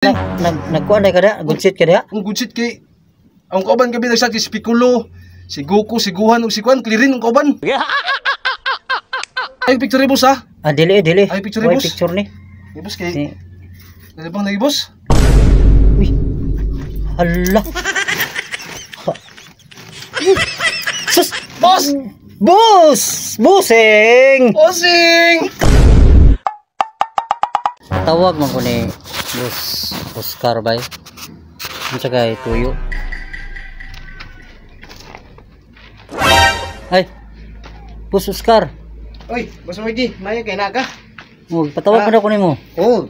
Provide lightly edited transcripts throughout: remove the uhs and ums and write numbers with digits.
Nagkuan ka da, good shit ka da. Ang good shit kay ang kauban gabi nagsat si Piccolo, si Goku, si Gohan ug si Kwan, clearin ang kauban. Ay picture boss ha. Ah, dili. Ay picture boss. Picture ni. Boss kay. Dali bang lagi boss? Uy. Hala. Sus, Boss! Bossing. Tawag man ko ni Boss Oscar bay. Unsa kay tuyo? Ay. Boss Oscar. Oy, Boss Moji, mayo kay naka. Oh, patawag pa na ko nimo. Oh.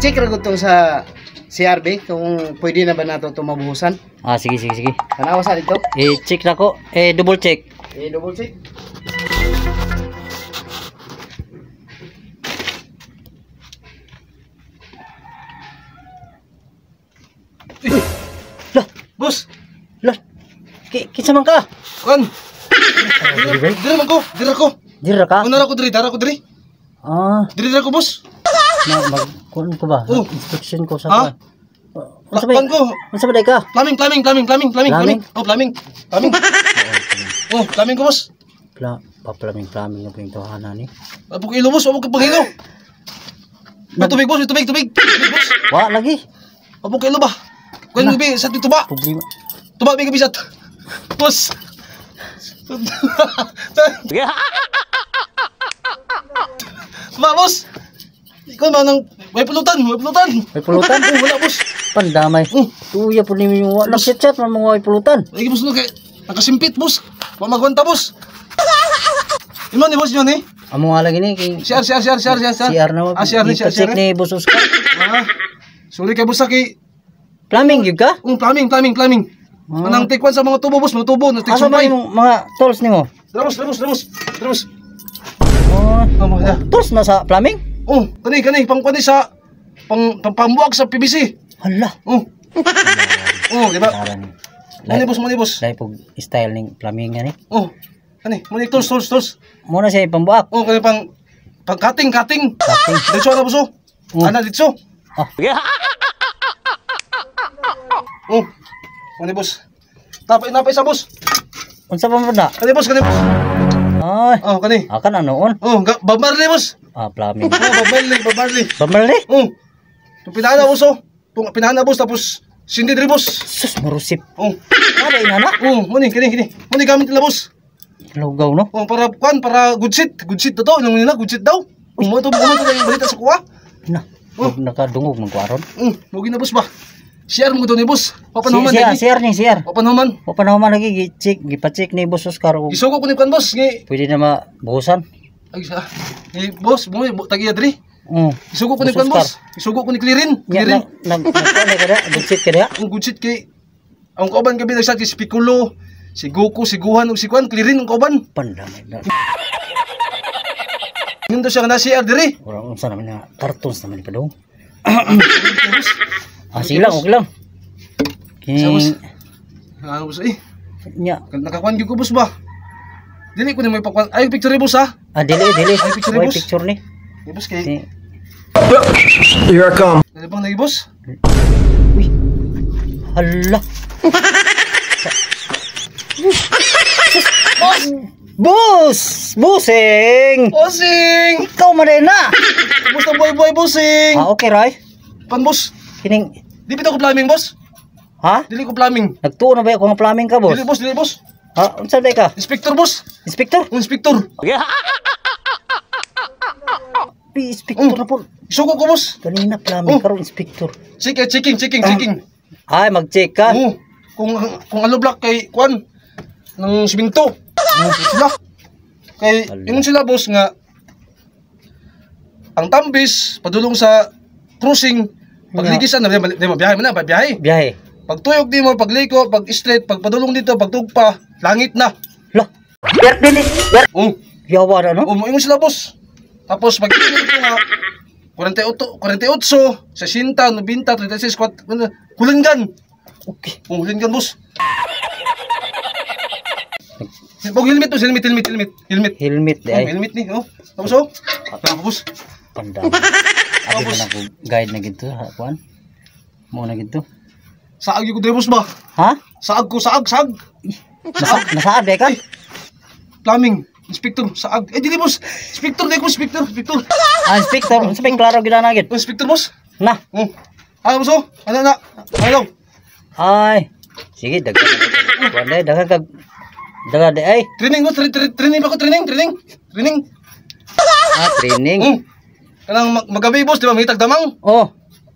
Check ra gud tong sa CRB kung pwede na ba nato to mabuhusan. Ah, sige. Tanawa sa dito. Check na ko. Double check. Double check. Lah, Boss. lah. Kinsa man ka? Kwan. Dira ko. Dira ka? Dara ko diri. Ah, Diri ko boss. kuan ko ba? Oh. Inspection ko sa Ha? kuan. Unsa ba? Kwan ko. Unsa ba day ka? Plumbing. Plumbing? Oh, plumbing. Oh, plumbing ko boss. Paplaming na po yung tahanan ni. Apo kilo boss, apo pagilo. May tubig boss, may tubig. Boss. Wa lagi. Apo kilo ba? Kwan mo bi sa tuba. Problema. Tuba bi kabisat. Boss. Tuba boss. Ikaw ba nang may pulutan. May pulutan. Oh, wala boss. Pandamay. Tuya po ni yung wala chat man mga pulutan. Lagi boss no kay nakasimpit boss. Wa magwanta boss. Imo ni boss yun eh. Amo nga lagi ni kay Share. CR na. Share check ni Boss Oscar. Sorry kay boss kay Plumbing gyud ka? plumbing. Manang tikwan sa mga tubo boss, mga tubo na Asa ba tiksumpay. yung mga tools nimo? Dramos. Oh, Amo ya. tools na sa plumbing? Oh, kani pangkuan sa pambuak sa PVC. Hala. Oh, di ba? Mani Lai boss. pog style ning plumbing nga ni. Oh, kani, mani tools. Muna siya pambuak. Oh, kani pang cutting. Dito na boss. Ana dito. Oh. Oh. Kani boss. Napay sa boss. Unsa pa man na? Kani boss. Ay. Oh, kani. Akan anoon? Oh, Bob Marley boss. Ah, plumbing. Oh, Bob Marley. Bamali? Oh. Pinana boss oh. Pinana boss tapos sindi diri boss. Sus marusip. Oh. Ada inana? Oh, muni kini. Muni gamit nila boss. Lugaw no? Oh, para good shit to to. Nung nila good shit daw. Mo to yung balita sa kuha. Na. Nakadungog man ko aron. Mugi na boss ba. Share mo to ni boss. Papanuman lagi. Share. Papanuman. Lagi gipa-check ni Boss Oscar. Isugo ko ni kan boss ngi. Pwede na mabuhusan. Ay sa. Ni boss, mo tagiya diri. Mm. Isugo ko ni kan boss. Isugo ko ni clearin. Nagkuan ka da, good shit ka da. Ang good shit kay ang kauban gabi nagsat si Piccolo, si Goku, si Gohan ug si Kwan, clearin ang kauban. Pandamay na. Nindo siya na CR diri. Orang unsa naman na cartoons naman pa daw. Sige lang, okay lang. Sa boss. Ano boss eh? Nya. Nakakuan gyud ko boss ba? Dili ko ni may pakwan. Ay picture boss ha. Dili. Ay, picture, boss. Picture ni. Ni boss kay. Here I come. Dali bang lagi boss? Uy. Hala. Bossing. Ikaw man din na. Kumusta boy bossing? Okay, Ray. Pan boss. Kining, Di bitaw ko plumbing boss. ha? Dili ko plumbing. Nagtuo na ba ako ng plumbing ka, boss? Dili boss. Ha? Unsa day ka? Inspector boss. Inspector? Inspector. Inspector na po. Isugo ko boss. Kanina plumbing karon inspector. Checking. Ay, mag-check ka. Oh, kung ano block kay Kwan ng siminto. Sila. Kay ingon sila boss nga ang tambis padulong sa cruising pagligisan na mabiyahe man na biyahe. Biyahe. Pagtuyok di mo pagliko, pag straight, pag padulong dito, pagtugpa, langit na. Lah. Ber dili. Ber. Oh, Yawa na no? ingon sila boss. Tapos pag dito nga 48, 60, 90, 36, kulingan. Okay. Kulingan boss. Pag helmet to, helmet. Helmet di ay. Helmet ni, oh. Tapos oh. Tapos. Pandam. Abi man ako guide na gito ha kuan. Mo na gito. Saag yung drivers ba? Ha? Saag ko, saag. Nasaan ba ka? Plumbing. Inspector, saag. Eh, dili boss. Inspector, di ko, inspector. Ah, inspector. Sabi klaro gid na gid. Inspector, boss. Na. Ay, boss, oh. Ano na? Ayaw. Ay. Sige, dagan. Wala dagan kag dagan de ay. Training, boss. Training ba ko? Training. Ah, training. Kanang magabi, boss. Di ba? May tagdamang. Oh.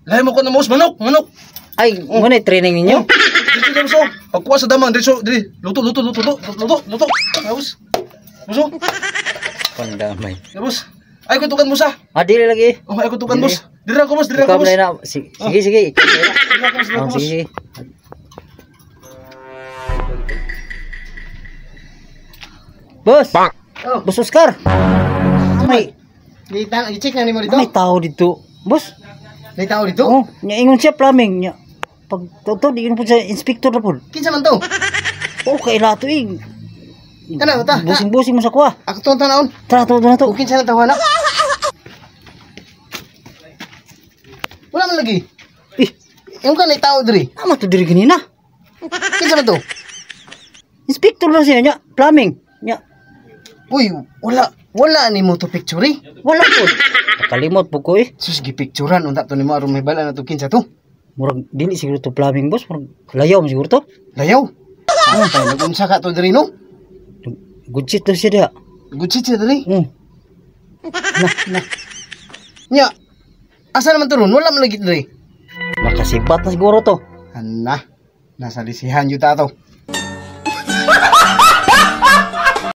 Lahi mo ko na, boss. Manok. Ay, muna training ninyo. Dito na, boss, oh. Pagkuha sa damang. Dili. Luto. Ay, boss. Boss, oh. Pandamay. Ay, boss. Ay, kutukan, boss, ah. Ah, dili lagi. Oh, ay, kutukan, boss. Dira ko, boss. Ikaw na. Sige. Ikaw na. Oh, sige. Boss. Oh, Boss Oscar. May i-check na nimo dito. may tao dito. Boss. May tao dito. Oh, nya ingon siya plumbing nya. Pag to di po siya inspector na po. Kinsa man to? Oh, kaila to eh. Kana ta? Busing-busing mo sa kuha. Ako to tanaon. Tara to na to. O kinsa na tawana? Wala man lagi. Eh, Yung ka na tao diri. ama to diri ganina. Kinsa man to? Inspector na siya nya, plumbing. Nya, Uy, wala ni mo to picture eh. wala po. Kalimot po ko eh. Sus gipicturean unta to nimo aron may bala na to kinsa to. Murag dili siguro to plumbing boss, murag layaw mo siguro to. Layaw. Ano tayo nag-unsa ka to diri no? Good shit to siya diha. Good shit siya diri. Na. Nya. Asa naman to ron? Wala man lagi diri. Nakasibat na siguro to. Ana. Nasa lisihan jud ta to.